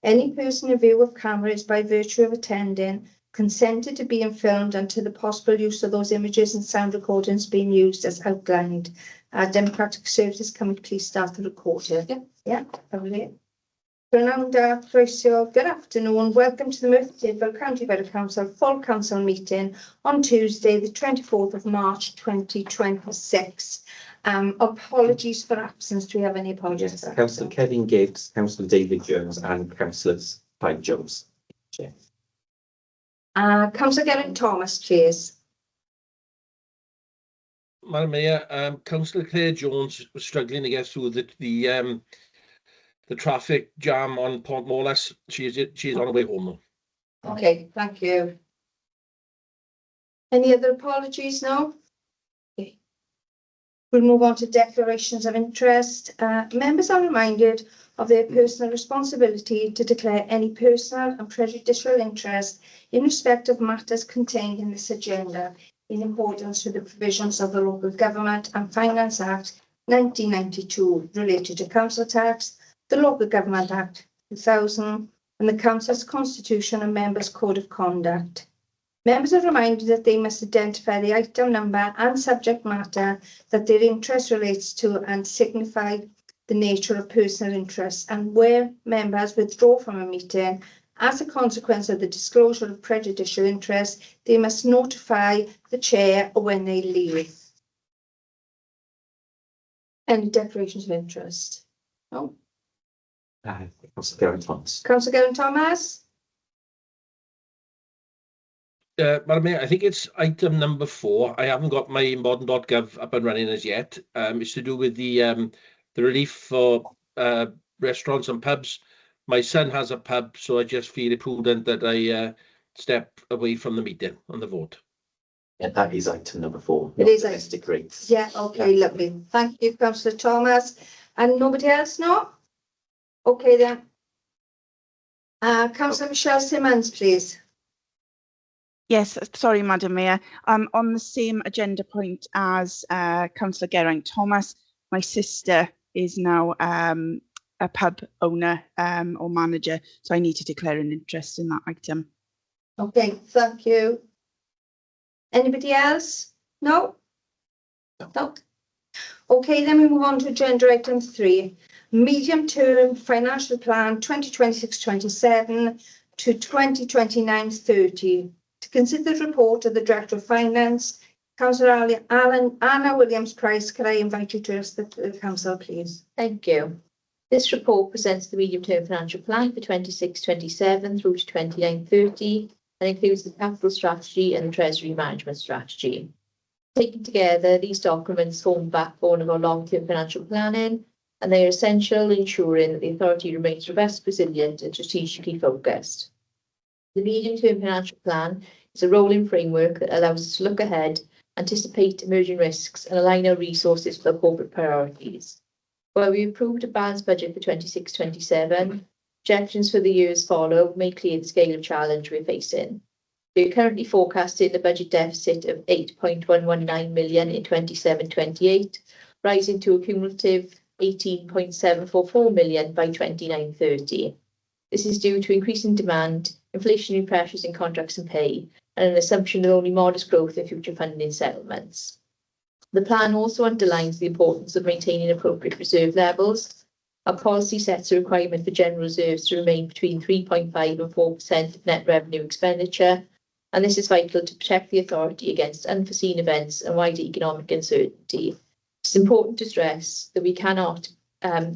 Any person in view of cameras by virtue of attending consented to being filmed and to the possible use of those images and sound recordings being used as outlined. Democratic Services, can we please start the recording? Yeah, lovely. Prynawn da croeso, good afternoon. Welcome to the Mawrth Tydfil County Borough Council full council meeting on Tuesday, the 24th of March 2026. Apologies for absence. Do we have any apologies? Yes, Councillor Kevin Gibbs, Councillor David Jones and Councillors Clyde Jones. Councillor Geraint Thomas, please. Madam Mayor, Councillor Claire Jones was struggling to get through the traffic jam on Pont Mawrth. She is on her way home now. Okay, thank you. Any other apologies? No? Okay. We'll move on to declarations of interest. Members are reminded of their personal responsibility to declare any personal and prejudicial interest in respect of matters contained in this agenda in accordance with the provisions of the Local Government and Finance Act 1992 related to council tax, the Local Government Act 2000 and the Council's Constitution and Members' Code of Conduct. Members are reminded that they must identify the item number and subject matter that their interest relates to and signify the nature of personal interest, and where members withdraw from a meeting as a consequence of the disclosure of prejudicial interest, they must notify the chair when they leave. Any declarations of interest? No? Councillor Geraint Thomas. Councillor Geraint Thomas? Madam Mayor, I think it's item number 4. I haven't got my modern.gov up and running as yet. It's to do with the relief for restaurants and pubs. My son has a pub, so I just feel it prudent that I step away from the meeting on the vote. Yeah, that is item number 4. It is domestic rates. Yeah, okay, yeah. Lovely. Thank you, Councillor Thomas. And nobody else, no? Okay then. Councillor Michelle Simmons, please. Yes, sorry, Madam Mayor. On the same agenda point as Councillor Geraint Thomas, my sister is now a pub owner or manager, so I need to declare an interest in that item. Okay, thank you. Anybody else? No? No. Okay, then we move on to agenda item 3. Medium-term financial plan 2026-27 to 2029-30. To consider the report of the Director of Finance, Councillor Anna Williams-Price, could I invite you to address the Council, please? Thank you. This report presents the medium-term financial plan for 26-27 through to 29-30 and includes the capital strategy and the treasury management strategy. Taken together, these documents form the backbone of our long-term financial planning, and they are essential in ensuring that the authority remains robust, resilient and strategically focused. The medium-term financial plan is a rolling framework that allows us to look ahead, anticipate emerging risks and align our resources with our corporate priorities. While we approved a balanced budget for 26-27, projections for the years follow make clear the scale of challenge we're facing. We are currently forecasting a budget deficit of 8.119 million in 27-28, rising to a cumulative 18.744 million by 29-30. This is due to increasing demand, inflationary pressures in contracts and pay, and an assumption of only modest growth in future funding settlements. The plan also underlines the importance of maintaining appropriate reserve levels. Our policy sets a requirement for general reserves to remain between 3.5% and 4% of net revenue expenditure, and this is vital to protect the authority against unforeseen events and wider economic uncertainty. It's important to stress that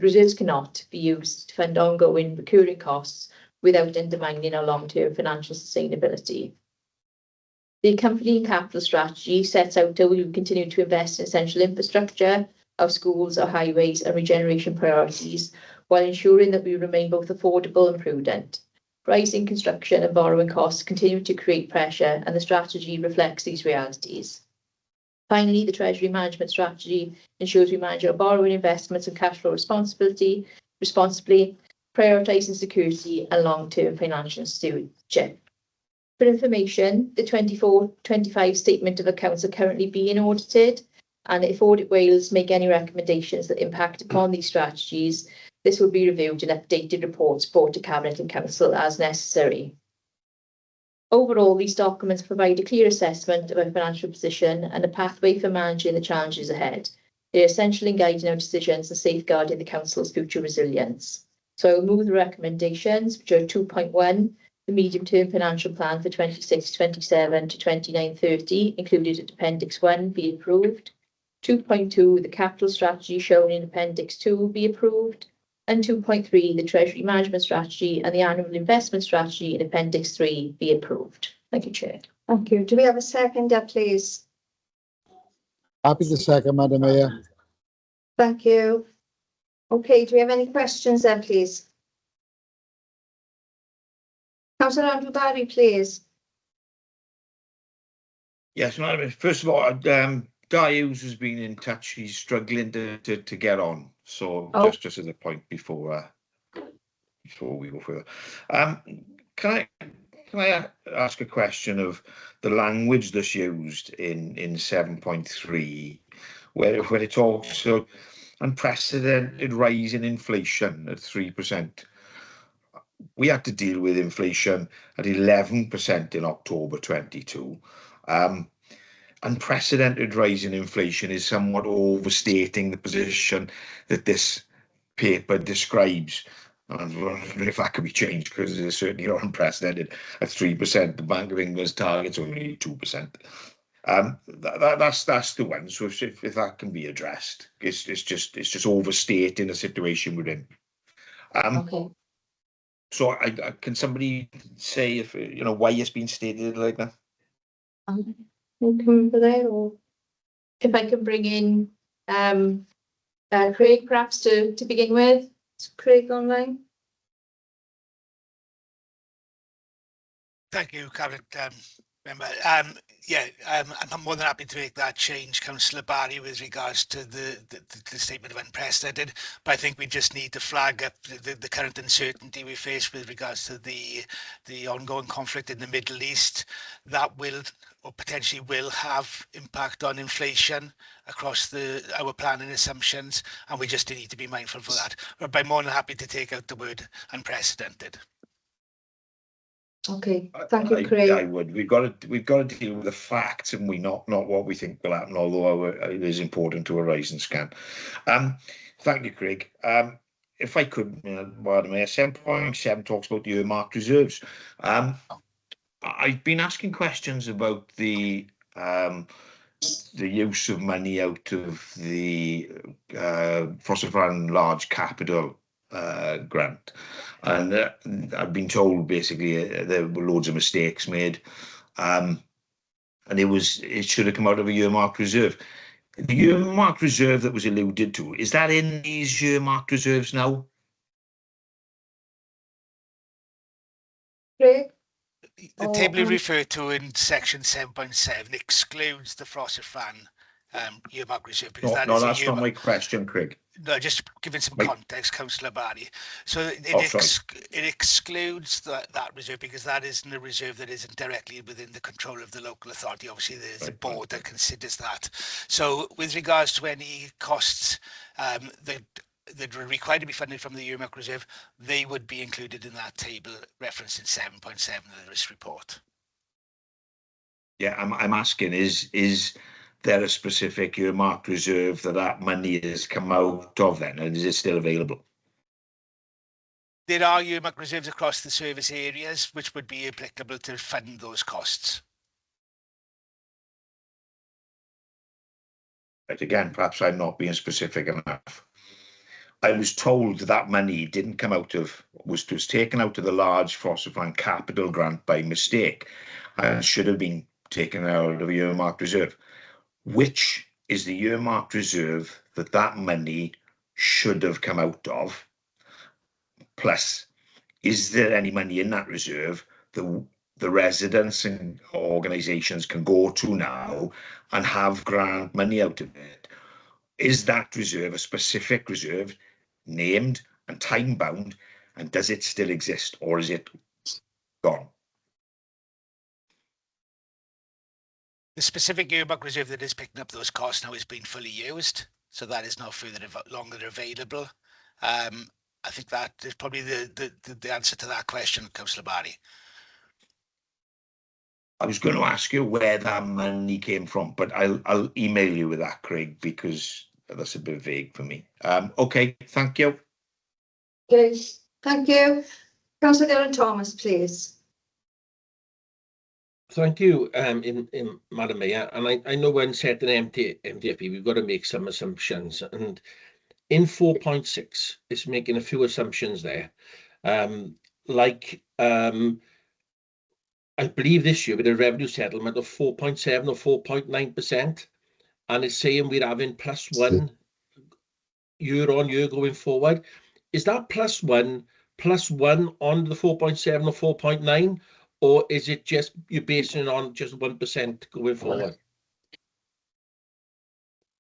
reserves cannot be used to fund ongoing recurring costs without undermining our long-term financial sustainability. The accompanying capital strategy sets out how we will continue to invest in essential infrastructure, our schools, our highways and regeneration priorities, while ensuring that we remain both affordable and prudent. Rising construction and borrowing costs continue to create pressure, and the strategy reflects these realities. Finally, the Treasury Management Strategy ensures we manage our borrowing, investments and cash flow responsibly, prioritising security and long-term financial stewardship. For information, the 24-25 Statement of Accounts are currently being audited, and if Audit Wales make any recommendations that impact upon these strategies, This will be reviewed and updated reports brought to Cabinet and Council as necessary. Overall, these documents provide a clear assessment of our financial position and a pathway for managing the challenges ahead. They are essential in guiding our decisions and safeguarding the Council's future resilience. So I will move the recommendations, which are 2.1, the medium-term financial plan for 26-27 to 29-30, included at Appendix 1, be approved. 2.2, the capital strategy shown in Appendix 2, be approved. And 2.3, the Treasury Management Strategy and the Annual Investment Strategy in Appendix 3, be approved. Thank you, Chair. Thank you. Do we have a seconder, please? Happy to second, Madam Mayor. Thank you. Okay, do we have any questions then, please? Councillor Andrew Barry, please. Yes, Madam. First of all, Di Hughes has been in touch. He's struggling to get on. So just as a point before we go further, can I ask a question of the language that's used in 7.3, where it talks of unprecedented rise in inflation at 3%. We had to deal with inflation at 11% in October 22. Unprecedented rise in inflation is somewhat overstating the position that this paper describes. I wonder if that could be changed, because it's certainly not unprecedented at 3%. The Bank of England's target's only 2%. That's the one. So if that can be addressed, it's just overstating the situation we're in. Okay. So can somebody say if why it's been stated like that? Remember there, or If I can bring in Craig, perhaps to begin with. is Craig online? Thank you, Cabinet Member. I'm more than happy to make that change, Councillor Barry, with regards to the statement of unprecedented. But I think we just need to flag up the current uncertainty we face with regards to the ongoing conflict in the Middle East. That will or potentially will have impact on inflation across our planning assumptions, and we just need to be mindful for that. But I'm more than happy to take out the word unprecedented. Okay, thank you, Craig. I would. We've got to deal with the facts, and not what we think will happen. Although it is important to a rise and scan. Thank you, Craig. If I could, Madam Mayor, 7.7 talks about the earmarked reserves. I've been asking questions about the use of money out of the fossil fuel large capital grant, and I've been told basically there were loads of mistakes made, and it should have come out of a earmarked reserve. The earmarked reserve that was alluded to, is that in these earmarked reserves now? Craig? The table you refer to in section 7.7 excludes the fossil fuel earmarked reserve, because that's not my question, Craig. No, just giving some context, Councillor Barry. So it excludes that reserve, because that isn't a reserve that isn't directly within the control of the local authority. Obviously, there's a board that considers that. So with regards to any costs that are required to be funded from the earmark reserve, they would be included in that table referenced in 7.7 of the risk report. Yeah, I'm asking, is there a specific earmarked reserve that money has come out of then, and is it still available? There are earmarked reserves across the service areas which would be applicable to fund those costs. But again, perhaps I'm not being specific enough. I was told that money didn't come out of, was taken out of the large fossil fuel capital grant by mistake, and should have been taken out of the earmarked reserve. Which is the earmarked reserve that money should have come out of? Plus, is there any money in that reserve that the residents and organisations can go to now and have grant money out of it? Is that reserve a specific reserve, named and time bound, and does it still exist, or is it gone? The specific earmark reserve that is picking up those costs now is being fully used, so that is no longer available. And I think that is probably the answer to that question, Councillor Barry. I was going to ask you where that money came from, but I'll email you with that, Craig, because that's a bit vague for me. Okay, thank you. Okay, thank you. Councillor Geraint-Thomas, please. Thank you, Madam Mayor. And I know when setting MTFP, we've got to make some assumptions. And in 4.6, it's making a few assumptions there. I believe this year with a revenue settlement of 4.7 or 4.9%, and it's saying we're having +1 year on year going forward. Is that +1 on the 4.7 or 4.9, or is it just you're basing it on just 1% going forward?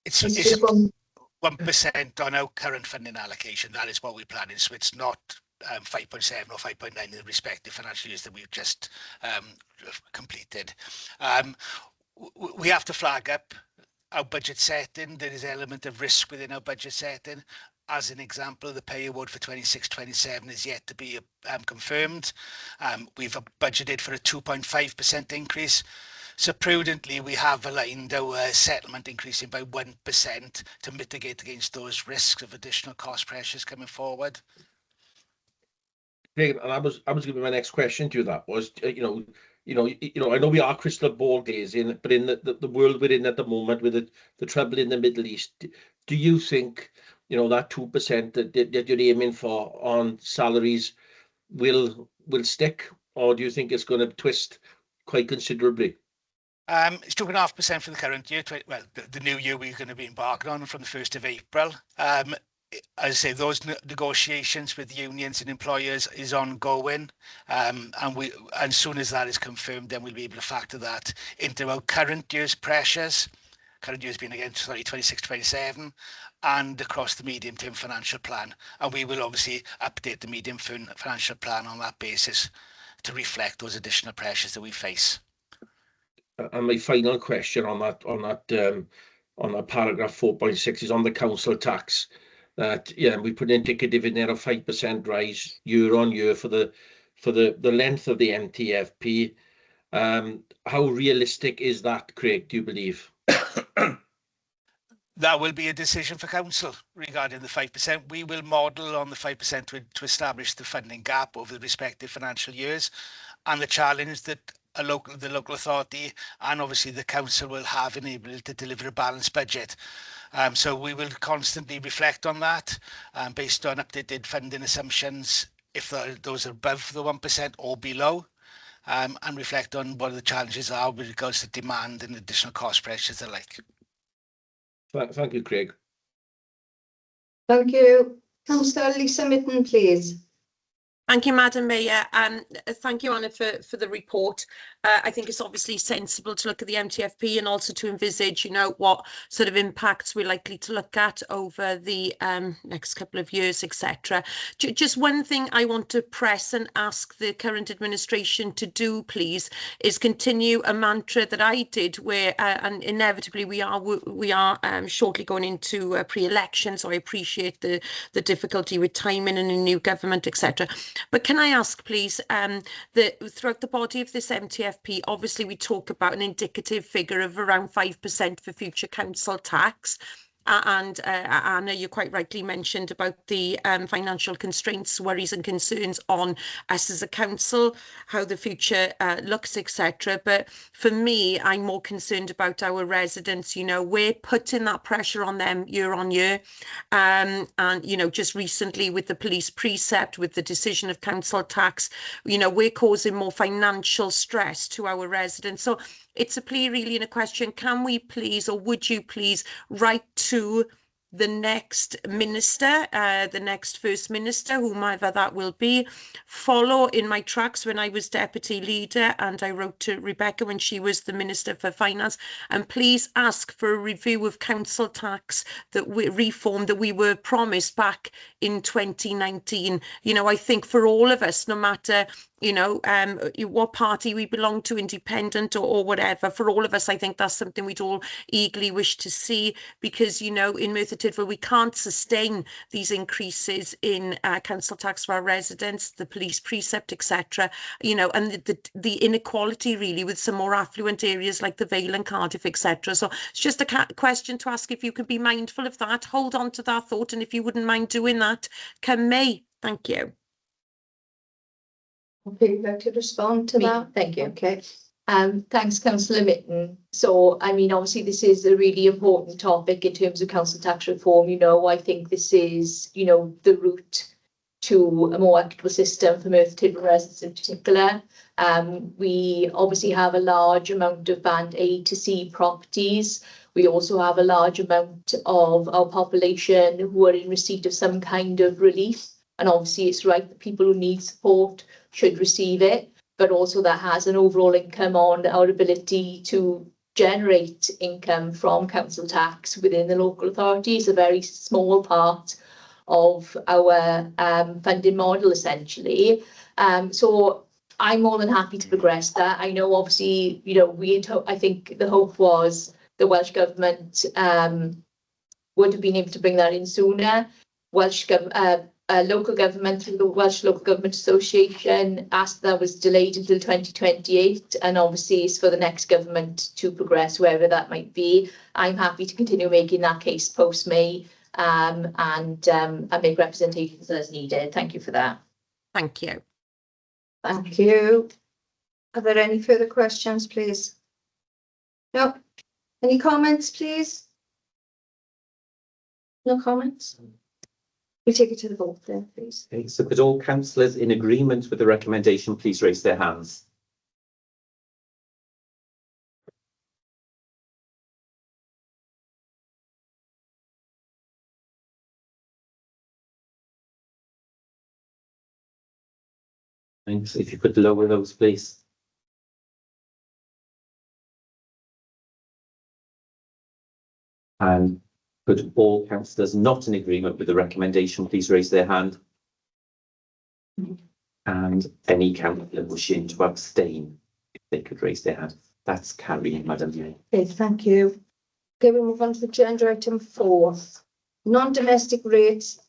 It's 1% on our current funding allocation. That is what we're planning. So it's not 5.7 or 5.9 in the respective financial years that we've just completed. We have to flag up our budget setting. There is an element of risk within our budget setting. As an example, the pay award for 26-27 is yet to be confirmed. We've budgeted for a 2.5% increase. So prudently, we have aligned our settlement increasing by 1% to mitigate against those risks of additional cost pressures coming forward. And I was giving my next question to you. That was, I know we are crystal ball gazing, but in the world we're in at the moment with the trouble in the Middle East, do you think, that 2% that you're aiming for on salaries will stick, or do you think it's going to twist quite considerably? It's 2.5% for the current year. Well, the new year we're going to be embarking on from the 1st of April. As I say, those negotiations with unions and employers is ongoing, and as soon as that is confirmed, then we'll be able to factor that into our current year's pressures. Current year's been again 26-27, and across the medium-term financial plan, and we will obviously update the medium-term financial plan on that basis to reflect those additional pressures that we face. And my final question on that paragraph 4.6 is on the council tax. We put an indicative in there of 5% rise year on year for the length of the MTFP. How realistic is that, Craig, do you believe? That will be a decision for council regarding the 5%. We will model on the 5% to establish the funding gap over the respective financial years, and the challenge that the local authority and obviously the council will have in able to deliver a balanced budget. So we will constantly reflect on that based on updated funding assumptions, if those are above the 1% or below, and reflect on what the challenges are with regards to demand and additional cost pressures alike. Thank you, Craig. Thank you. Councillor Lisa Mitten, please. Thank you, Madam Mayor. Thank you, Anna, for the report. I think it's obviously sensible to look at the MTFP and also to envisage, what sort of impacts we're likely to look at over the next couple of years, etc. Just one thing I want to press and ask the current administration to do, please, is continue a mantra that I did, where and inevitably we are shortly going into pre-election, so I appreciate the difficulty with timing and a new government, etc. But can I ask, please, that throughout the body of this MTFP, obviously we talk about an indicative figure of around 5% for future council tax. And Anna, you quite rightly mentioned about the financial constraints, worries and concerns on us as a council, how the future looks, etc. But for me, I'm more concerned about our residents. We're putting that pressure on them year on year. And, just recently with the police precept, with the decision of council tax, we're causing more financial stress to our residents. So it's a plea really and a question. Can we please, or would you please, write to the next minister, the next First Minister, whomever that will be, follow in my tracks when I was Deputy Leader and I wrote to Rebecca when she was the Minister for Finance, and please ask for a review of council tax reform that we were promised back in 2019. I think for all of us, no matter what party we belong to, independent or whatever, for all of us, I think that's something we'd all eagerly wish to see, because in Merthyr Tydfil, we can't sustain these increases in council tax for our residents, the police precept, etc. You know, and the inequality really with some more affluent areas like the Vale and Cardiff, etc. So it's just a question to ask if you can be mindful of that, hold on to that thought, and if you wouldn't mind doing that come May. Thank you. Okay, you'd like to respond to Me, that? thank you. Okay. Thanks, Councillor Mitten. So, I mean, obviously, this is a really important topic in terms of council tax reform. You know, I think this is, you know, the route to a more equitable system for Mawrth Tydfil residents in particular. We obviously have a large amount of band A to C properties. We also have a large amount of our population who are in receipt of some kind of relief. And obviously, it's right that people who need support should receive it, but also that has an overall income on our ability to generate income from council tax within the local authorities, a very small part of our funding model, essentially. So I'm more than happy to progress that. I know, obviously, you know, I think the hope was the Welsh Government would have been able to bring that in sooner. Local government through the Welsh Local Government Association asked that was delayed until 2028, and obviously it's for the next government to progress wherever that might be. I'm happy to continue making that case post-May and make representations as needed. Thank you for that. Thank you. Thank you. Are there any further questions, please? No. Any comments, please? No comments? We take it to the vote then, please. Okay, so could all councillors in agreement with the recommendation please raise their hands? Thanks. If you could lower those, please. And could all councillors not in agreement with the recommendation please raise their hand? And any councillor wishing to abstain, if they could raise their hand. That's carried, Madam Mayor. Okay, thank you. Okay, we'll move on to agenda item 4. Non-domestic rates,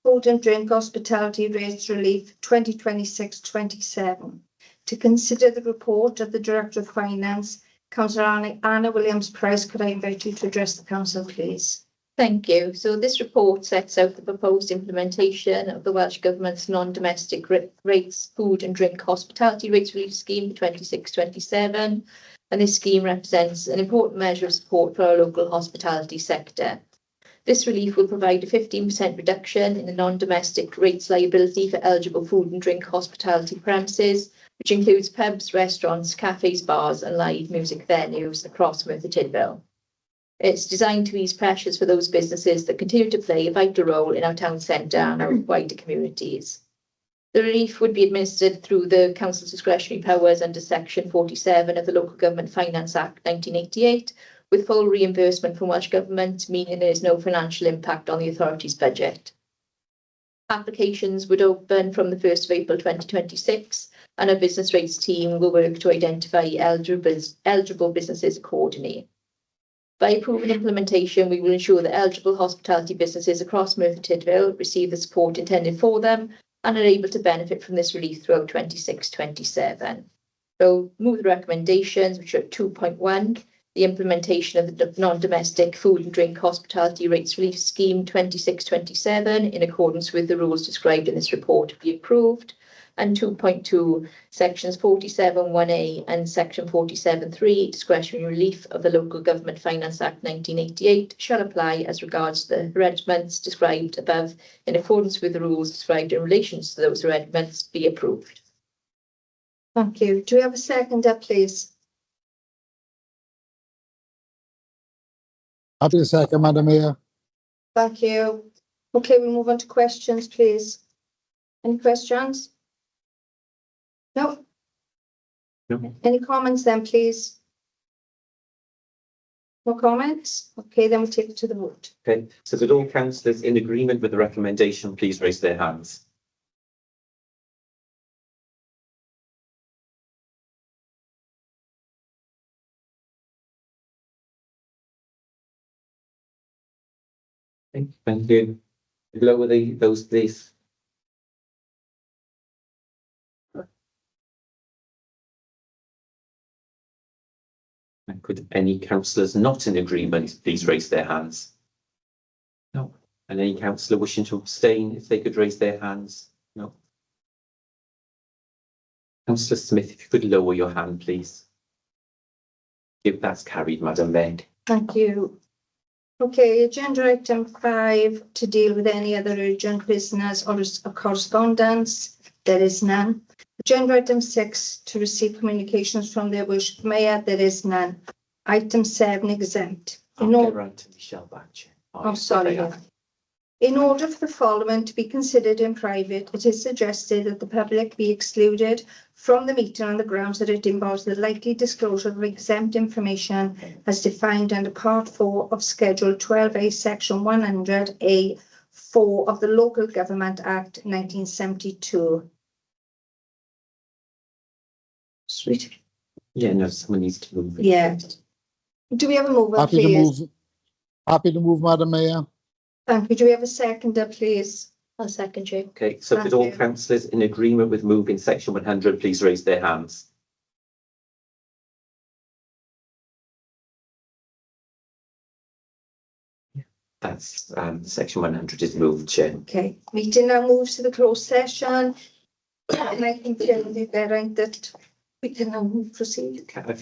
food and drink hospitality rates relief 2026-27. To consider the report of the Director of Finance, Councillor Anna Williams-Price, could I invite you to address the council, please? Thank you. So this report sets out the proposed implementation of the Welsh Government's non-domestic rates, food and drink hospitality rates relief scheme for 26-27. And this scheme represents an important measure of support for our local hospitality sector. This relief will provide a 15% reduction in the non-domestic rates liability for eligible food and drink hospitality premises, which includes pubs, restaurants, cafes, bars and live music venues across Mawrth Tydfil. It's designed to ease pressures for those businesses that continue to play a vital role in our town centre and our wider communities. The relief would be administered through the Council's discretionary powers under Section 47 of the Local Government Finance Act 1988, with full reimbursement from Welsh Government, meaning there is no financial impact on the authority's budget. Applications would open from the 1st of April 2026, and our business rates team will work to identify eligible businesses accordingly. By approving implementation, we will ensure that eligible hospitality businesses across Mawrth Tydfil receive the support intended for them and are able to benefit from this relief throughout 26-27. So move the recommendations, which are at 2.1, the implementation of the non-domestic food and drink hospitality rates relief scheme 26-27 in accordance with the rules described in this report be approved. And 2.2, sections 47(1)(a) and section 47(3) discretionary relief of the Local Government Finance Act 1988 shall apply as regards the arrangements described above in accordance with the rules described in relation to those arrangements be approved. Thank you. Do we have a seconder, please? Happy to second, Madam Mayor. Thank you. Okay, we'll move on to questions, please. Any questions? No? No. Any comments then, please? No comments? Okay, then we'll take it to the vote. Okay, so could all councillors in agreement with the recommendation please raise their hands? Thank you. Lower those, please. And could any councillors not in agreement please raise their hands? No. And any councillor wishing to abstain, if they could raise their hands? No. Councillor Smith, if you could lower your hand, please. If that's carried, Madam Mayor. Thank you. Okay, agenda item 5, to deal with any other urgent business or correspondence. There is none. Agenda item 6, to receive communications from their worship mayor. There is none. Item 7, exempt. I'll get round to Michelle back, Chair. Oh, sorry. In order for the following to be considered in private, it is suggested that the public be excluded from the meeting on the grounds that it involves the likely disclosure of exempt information as defined under Part 4 of Schedule 12A, Section 100A(4) of the Local Government Act 1972. Sweet. Yeah, no, someone needs to move it. Yeah. Do we have a mover, Happy to please? move. Happy to move, Madam Mayor. Thank you. Do we have a seconder, please? I'll second you. Okay, so Thank could all you. councillors in agreement with moving section 100 please raise their hands? That's section 100 is moved, Chair. Okay, meeting now moves to the closed session. And I can tell you, Geraint, that we can now proceed. If